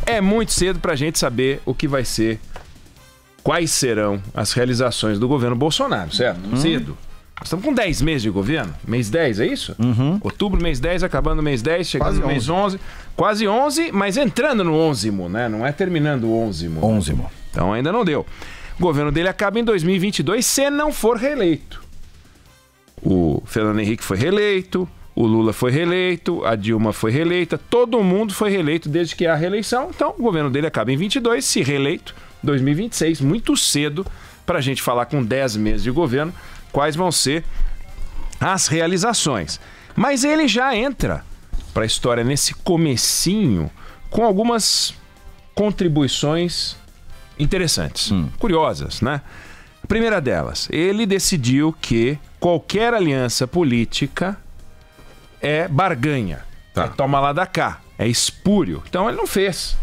é muito cedo para a gente saber o que vai ser, quais serão as realizações do governo Bolsonaro, certo? Cedo. Nós estamos com 10 meses de governo. Mês 10, é isso? Outubro, mês 10, acabando o mês 10, chegando quase no mês 11. Quase 11, mas entrando no 11º, né? Não é terminando o 11º. 11º. Então ainda não deu. O governo dele acaba em 2022 se não for reeleito. O Fernando Henrique foi reeleito, o Lula foi reeleito, a Dilma foi reeleita, todo mundo foi reeleito desde que há reeleição. Então o governo dele acaba em 22, se reeleito, 2026, muito cedo para a gente falar com 10 meses de governo quais vão ser as realizações. Mas ele já entra para a história nesse comecinho com algumas contribuições interessantes, curiosas, né? A primeira delas, ele decidiu que qualquer aliança política é barganha, é toma lá da cá, é espúrio. Então ele não fez,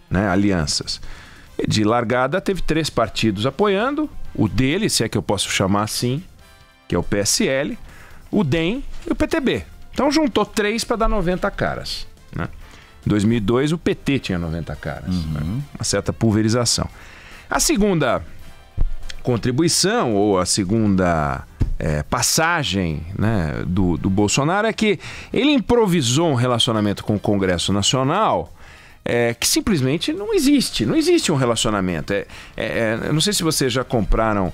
né, alianças. De largada teve 3 partidos apoiando, o dele, se é que eu posso chamar assim, que é o PSL, o DEM e o PTB. Então juntou 3 para dar 90 caras, né? Em 2002 o PT tinha 90 caras, né? Uma certa pulverização. A segunda contribuição, ou a segunda passagem, né, do Bolsonaro é que ele improvisou um relacionamento com o Congresso Nacional que simplesmente não existe. Não existe um relacionamento. Eu não sei se vocês já compraram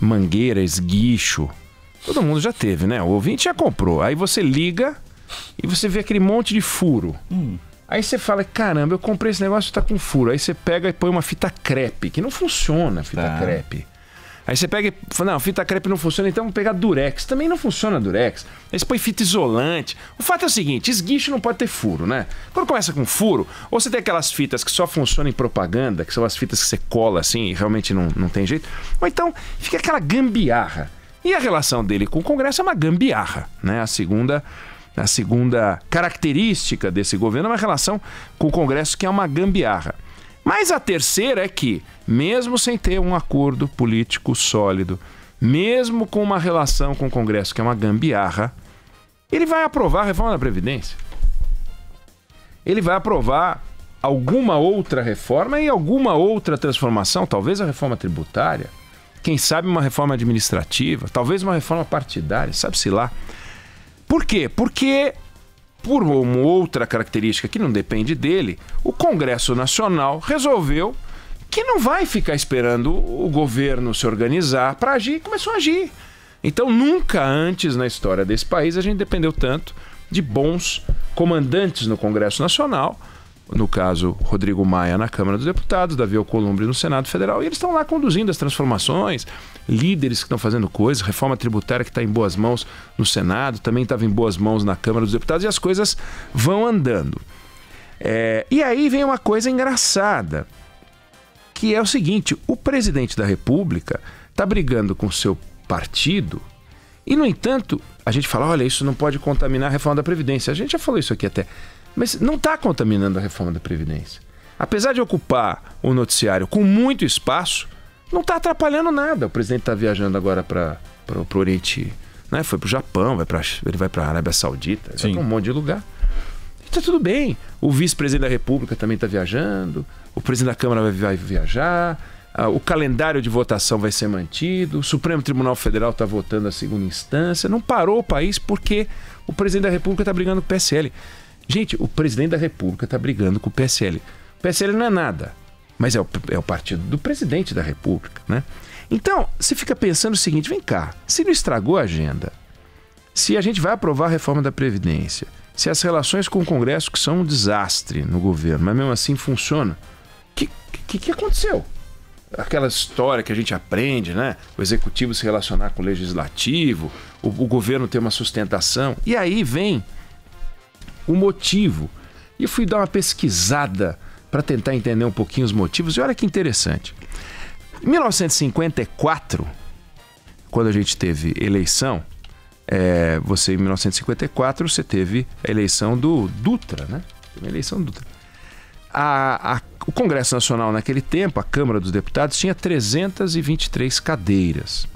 mangueira, esguicho. Todo mundo já teve, né? O ouvinte já comprou. Aí você liga e você vê aquele monte de furo. Aí você fala, caramba, eu comprei esse negócio e tá com furo. Aí você pega e põe uma fita crepe, que não funciona a fita crepe. Aí você pega e fala, não, fita crepe não funciona, então vamos pegar durex. Também não funciona durex. Aí você põe fita isolante. O fato é o seguinte, esguicho não pode ter furo, né? Quando começa com furo, ou você tem aquelas fitas que só funcionam em propaganda, que são as fitas que você cola assim e realmente não tem jeito, ou então fica aquela gambiarra. E a relação dele com o Congresso é uma gambiarra, né? A segunda característica desse governo é uma relação com o Congresso que é uma gambiarra. Mas a terceira é que, mesmo sem ter um acordo político sólido, mesmo com uma relação com o Congresso que é uma gambiarra, ele vai aprovar a reforma da Previdência. Ele vai aprovar alguma outra reforma e alguma outra transformação, talvez a reforma tributária, quem sabe uma reforma administrativa, talvez uma reforma partidária, sabe-se lá. Por quê? Porque, por uma outra característica que não depende dele, o Congresso Nacional resolveu que não vai ficar esperando o governo se organizar para agir e começou a agir. Então, nunca antes na história desse país a gente dependeu tanto de bons comandantes no Congresso Nacional, no caso, Rodrigo Maia na Câmara dos Deputados, Davi Alcolumbre no Senado Federal, e eles estão lá conduzindo as transformações, líderes que estão fazendo coisas, reforma tributária que está em boas mãos no Senado, também estava em boas mãos na Câmara dos Deputados, e as coisas vão andando. E aí vem uma coisa engraçada, que é o seguinte, o presidente da República está brigando com o seu partido, e, no entanto, a gente fala, olha, isso não pode contaminar a reforma da Previdência. A gente já falou isso aqui até. Mas não está contaminando a reforma da Previdência. Apesar de ocupar o noticiário com muito espaço, não está atrapalhando nada. O presidente está viajando agora para o Oriente, né? Foi para o Japão, ele vai para a Arábia Saudita, vai para um monte de lugar. Está tudo bem. O vice-presidente da República também está viajando, o presidente da Câmara vai viajar, o calendário de votação vai ser mantido, o Supremo Tribunal Federal está votando a segunda instância. Não parou o país porque o presidente da República está brigando com o PSL. Gente, o presidente da República está brigando com o PSL. O PSL não é nada, mas é o partido do presidente da República, né? Então, você fica pensando o seguinte, vem cá, se não estragou a agenda, se a gente vai aprovar a reforma da Previdência, se as relações com o Congresso, que são um desastre no governo, mas mesmo assim funcionam, o que aconteceu? Aquela história que a gente aprende, né? O executivo se relacionar com o legislativo, o governo ter uma sustentação, e aí vem o motivo. E eu fui dar uma pesquisada para tentar entender um pouquinho os motivos, e olha que interessante. Em 1954, quando a gente teve eleição, em 1954 você teve a eleição do Dutra, né? Uma eleição do Dutra. O Congresso Nacional naquele tempo, a Câmara dos Deputados, tinha 323 cadeiras.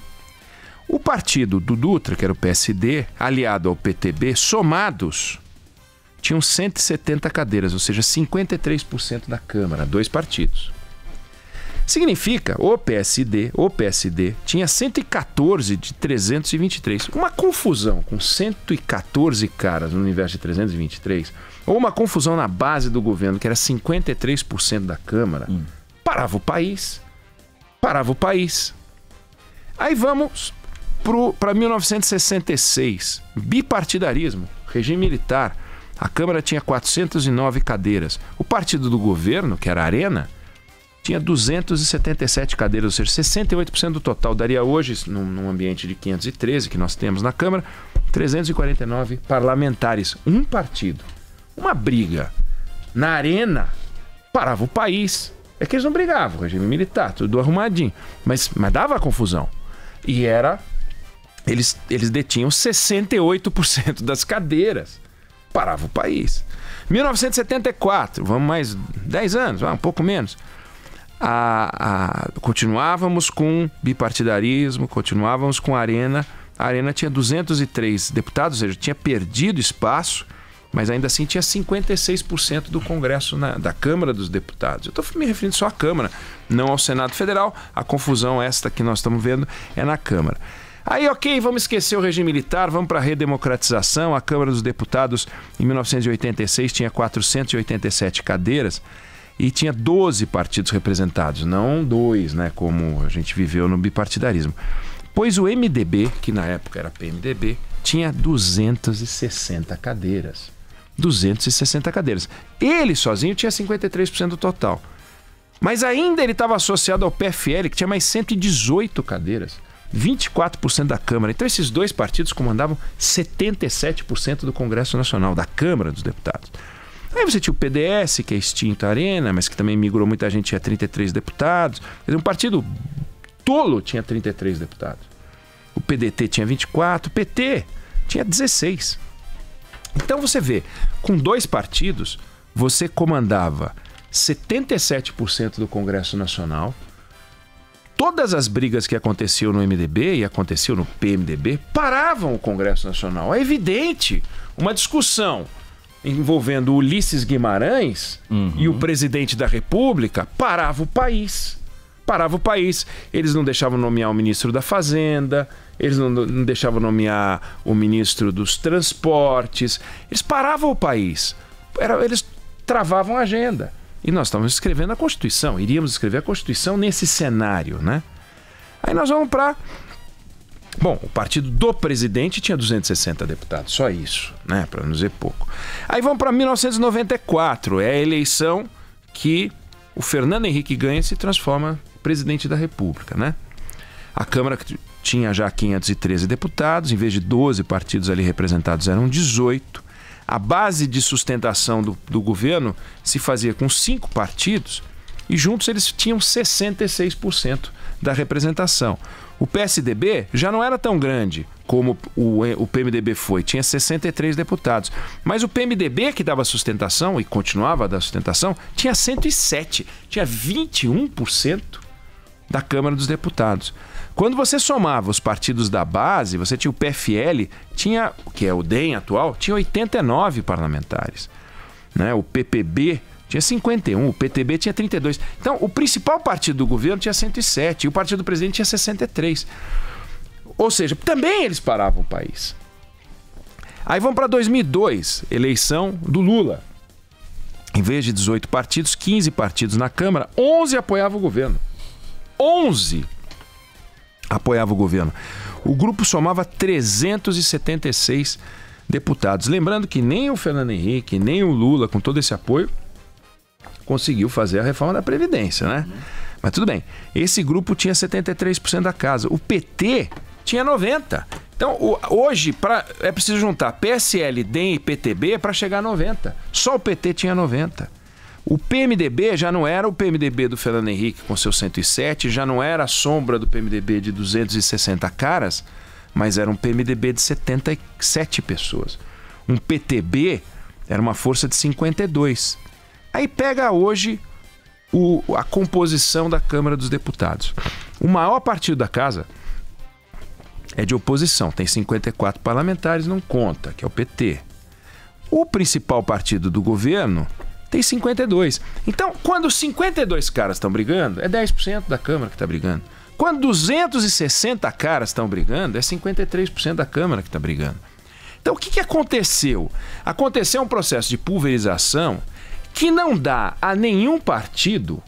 O partido do Dutra, que era o PSD, aliado ao PTB, somados, tinham 170 cadeiras, ou seja, 53% da Câmara, 2 partidos. Significa, o PSD tinha 114 de 323. Uma confusão com 114 caras no universo de 323, ou uma confusão na base do governo, que era 53% da Câmara, parava o país. Parava o país. Aí vamos para 1966. Bipartidarismo, regime militar. A Câmara tinha 409 cadeiras. O partido do governo, que era a Arena, tinha 277 cadeiras, ou seja, 68% do total. Daria hoje, num ambiente de 513 que nós temos na Câmara, 349 parlamentares. Um partido. Uma briga. Na Arena, parava o país. É que eles não brigavam, o regime militar, tudo arrumadinho. Mas dava confusão. E eles detinham 68% das cadeiras. Parava o país. 1974, vamos mais 10 anos, um pouco menos. Continuávamos com bipartidarismo, continuávamos com a Arena. A Arena tinha 203 deputados, ou seja, tinha perdido espaço, mas ainda assim tinha 56% do Congresso da Câmara dos Deputados. Eu estou me referindo só à Câmara, não ao Senado Federal. A confusão esta que nós estamos vendo é na Câmara. Aí, ok, vamos esquecer o regime militar, vamos para a redemocratização. A Câmara dos Deputados, em 1986, tinha 487 cadeiras e tinha 12 partidos representados, não 2, né, como a gente viveu no bipartidarismo. Pois o MDB, que na época era PMDB, tinha 260 cadeiras. 260 cadeiras. Ele sozinho tinha 53% do total. Mas ainda ele estava associado ao PFL, que tinha mais 118 cadeiras. 24% da Câmara. Então esses dois partidos comandavam 77% do Congresso Nacional, da Câmara dos Deputados. Aí você tinha o PDS, que é extinto a Arena, mas que também migrou muita gente, tinha 33 deputados. Quer dizer, um partido tolo tinha 33 deputados. O PDT tinha 24, o PT tinha 16. Então você vê, com 2 partidos, você comandava 77% do Congresso Nacional. Todas as brigas que aconteciam no MDB e aconteciam no PMDB paravam o Congresso Nacional. É evidente, uma discussão envolvendo Ulisses Guimarães e o presidente da República parava o país. Parava o país. Eles não deixavam nomear o ministro da Fazenda, eles não deixavam nomear o ministro dos Transportes. Eles paravam o país. Eles travavam a agenda. E nós estávamos escrevendo a Constituição. Iríamos escrever a Constituição nesse cenário, né? Aí nós vamos para... Bom, o partido do presidente tinha 260 deputados, só isso, né? Para não dizer pouco. Aí vamos para 1994, é a eleição que o Fernando Henrique ganha e se transforma presidente da República, né? A Câmara tinha já 513 deputados, em vez de 12 partidos ali representados, eram 18. A base de sustentação do governo se fazia com 5 partidos e juntos eles tinham 66% da representação. O PSDB já não era tão grande como o PMDB foi, tinha 63 deputados. Mas o PMDB, que dava sustentação e continuava a dar sustentação, tinha 107, tinha 21% da Câmara dos Deputados. Quando você somava os partidos da base, você tinha o PFL, que é o DEM atual, tinha 89 parlamentares. Né? O PPB tinha 51, o PTB tinha 32. Então, o principal partido do governo tinha 107 e o partido do presidente tinha 63. Ou seja, também eles paravam o país. Aí vamos para 2002, eleição do Lula. Em vez de 18 partidos, 15 partidos na Câmara, 11 apoiavam o governo. 11 apoiava o governo. O grupo somava 376 deputados. Lembrando que nem o Fernando Henrique, nem o Lula, com todo esse apoio, conseguiu fazer a reforma da Previdência, né? Mas tudo bem. Esse grupo tinha 73% da casa. O PT tinha 90%. Então, hoje, é preciso juntar PSL, DEM e PTB para chegar a 90%. Só o PT tinha 90%. O PMDB já não era o PMDB do Fernando Henrique com seus 107, já não era a sombra do PMDB de 260 caras, mas era um PMDB de 77 pessoas. Um PTB era uma força de 52. Aí pega hoje a composição da Câmara dos Deputados. O maior partido da casa é de oposição, tem 54 parlamentares, não conta, que é o PT. O principal partido do governo tem 52. Então, quando 52 caras estão brigando, é 10% da Câmara que está brigando. Quando 260 caras estão brigando, é 53% da Câmara que está brigando. Então, o que aconteceu? Aconteceu um processo de pulverização que não dá a nenhum partido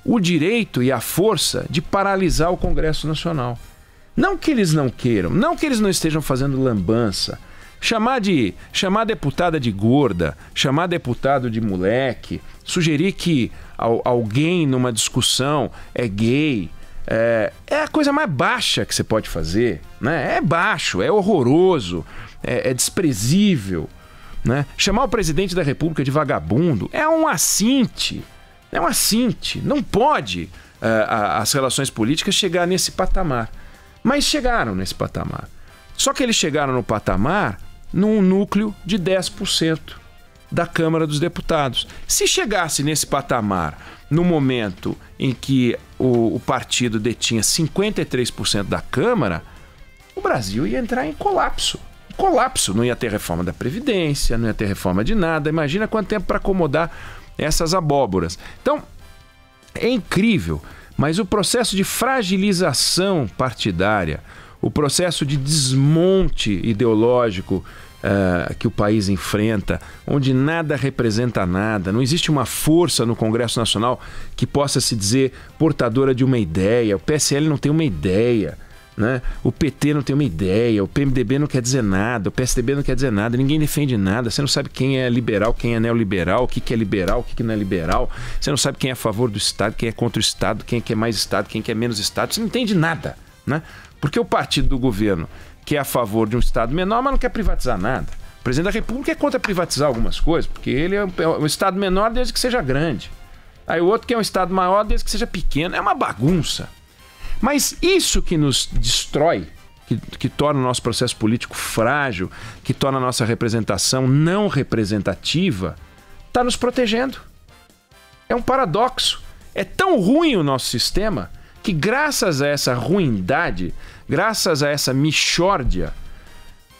o direito e a força de paralisar o Congresso Nacional. Não que eles não queiram, não que eles não estejam fazendo lambança, chamar deputada de gorda, chamar deputado de moleque, sugerir que alguém numa discussão é gay, é a coisa mais baixa que você pode fazer, né? É baixo, é horroroso, é desprezível, né? Chamar o presidente da República de vagabundo é um assinte, não pode as relações políticas chegar nesse patamar. Mas chegaram nesse patamar. Só que eles chegaram no patamar num núcleo de 10% da Câmara dos Deputados. Se chegasse nesse patamar no momento em que o partido detinha 53% da Câmara, o Brasil ia entrar em colapso. Colapso, não ia ter reforma da Previdência, não ia ter reforma de nada. Imagina quanto tempo para acomodar essas abóboras. Então, é incrível, mas o processo de fragilização partidária, o processo de desmonte ideológico que o país enfrenta, onde nada representa nada, não existe uma força no Congresso Nacional que possa se dizer portadora de uma ideia, o PSL não tem uma ideia, né? O PT não tem uma ideia, o PMDB não quer dizer nada, o PSDB não quer dizer nada, ninguém defende nada, você não sabe quem é liberal, quem é neoliberal, o que é liberal, o que não é liberal, você não sabe quem é a favor do Estado, quem é contra o Estado, quem quer mais Estado, quem quer menos Estado, você não entende nada, né? Porque o partido do governo que é a favor de um Estado menor, mas não quer privatizar nada. O presidente da República é contra privatizar algumas coisas, porque ele é um Estado menor desde que seja grande. Aí o outro quer um Estado maior desde que seja pequeno. É uma bagunça. Mas isso que nos destrói, que torna o nosso processo político frágil, que torna a nossa representação não representativa, está nos protegendo. É um paradoxo. É tão ruim o nosso sistema que, graças a essa ruindade, graças a essa mixórdia,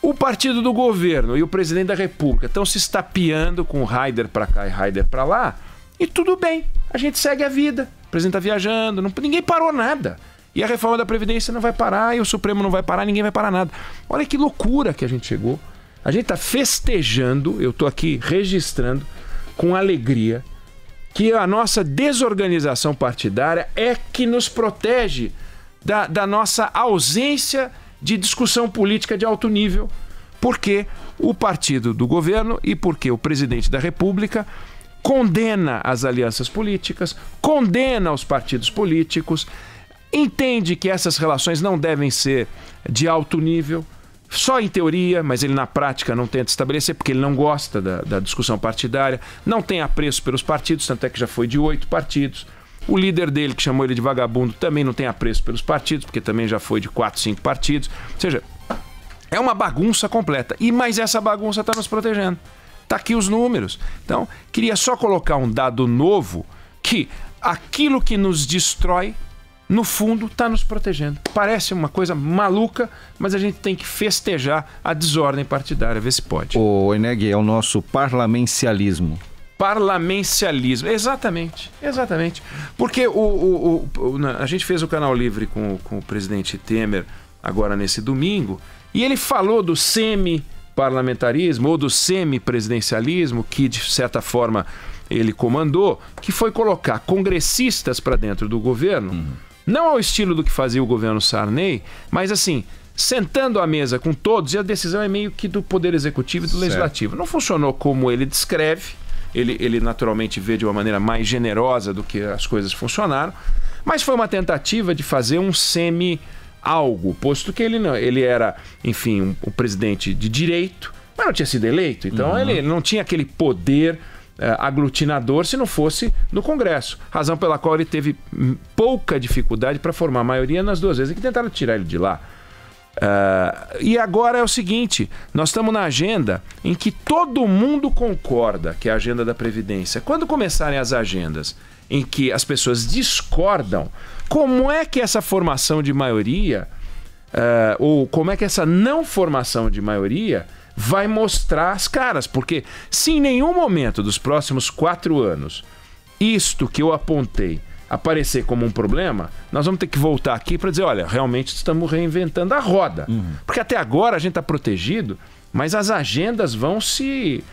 o partido do governo e o presidente da República estão se estapeando com Haider para cá e Haider para lá, e tudo bem, a gente segue a vida. O presidente está viajando, ninguém parou nada. E a reforma da Previdência não vai parar, e o Supremo não vai parar, ninguém vai parar nada. Olha que loucura que a gente chegou. A gente está festejando, eu estou aqui registrando com alegria, que a nossa desorganização partidária é que nos protege da nossa ausência de discussão política de alto nível, porque o partido do governo e porque o presidente da República condena as alianças políticas, condena os partidos políticos, entende que essas relações não devem ser de alto nível, só em teoria, mas ele na prática não tenta estabelecer, porque ele não gosta da discussão partidária, não tem apreço pelos partidos, tanto é que já foi de 8 partidos. O líder dele, que chamou ele de vagabundo, também não tem apreço pelos partidos, porque também já foi de 4, 5 partidos. Ou seja, é uma bagunça completa. Mas essa bagunça está nos protegendo. Está aqui os números. Então, queria só colocar um dado novo, que aquilo que nos destrói, no fundo, está nos protegendo. Parece uma coisa maluca, mas a gente tem que festejar a desordem partidária, ver se pode. O Eneg, é o nosso parlamencialismo. Parlamencialismo, exatamente. Porque a gente fez o Canal Livre com o presidente Temer agora nesse domingo, e ele falou do semi-parlamentarismo ou do semi-presidencialismo, que de certa forma ele comandou, que foi colocar congressistas para dentro do governo, não ao estilo do que fazia o governo Sarney, mas assim, sentando à mesa com todos, e a decisão é meio que do Poder Executivo e do Legislativo. Não funcionou como ele descreve, ele naturalmente vê de uma maneira mais generosa do que as coisas funcionaram, mas foi uma tentativa de fazer um semi-algo, posto que ele era, enfim, um presidente de direito, mas não tinha sido eleito, então ele não tinha aquele poder aglutinador se não fosse no Congresso, razão pela qual ele teve pouca dificuldade para formar a maioria nas 2 vezes que tentaram tirar ele de lá. E agora é o seguinte, nós estamos na agenda em que todo mundo concorda, que é a agenda da Previdência. Quando começarem as agendas em que as pessoas discordam, como é que essa formação de maioria, ou como é que essa não formação de maioria vai mostrar as caras, porque se em nenhum momento dos próximos 4 anos isto que eu apontei aparecer como um problema, nós vamos ter que voltar aqui para dizer, olha, realmente estamos reinventando a roda. Porque até agora a gente está protegido, mas as agendas vão se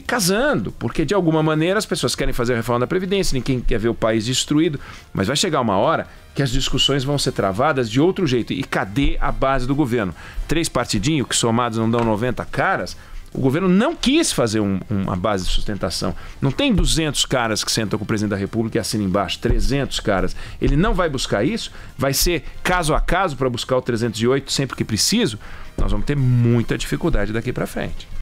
casando, porque de alguma maneira as pessoas querem fazer a reforma da Previdência, ninguém quer ver o país destruído, mas vai chegar uma hora que as discussões vão ser travadas de outro jeito. E cadê a base do governo? 3 partidinhos que somados não dão 90 caras. O governo não quis fazer uma base de sustentação. Não tem 200 caras que sentam com o presidente da República e assinam embaixo, 300 caras. Ele não vai buscar isso, vai ser caso a caso para buscar o 308 sempre que preciso. Nós vamos ter muita dificuldade daqui para frente.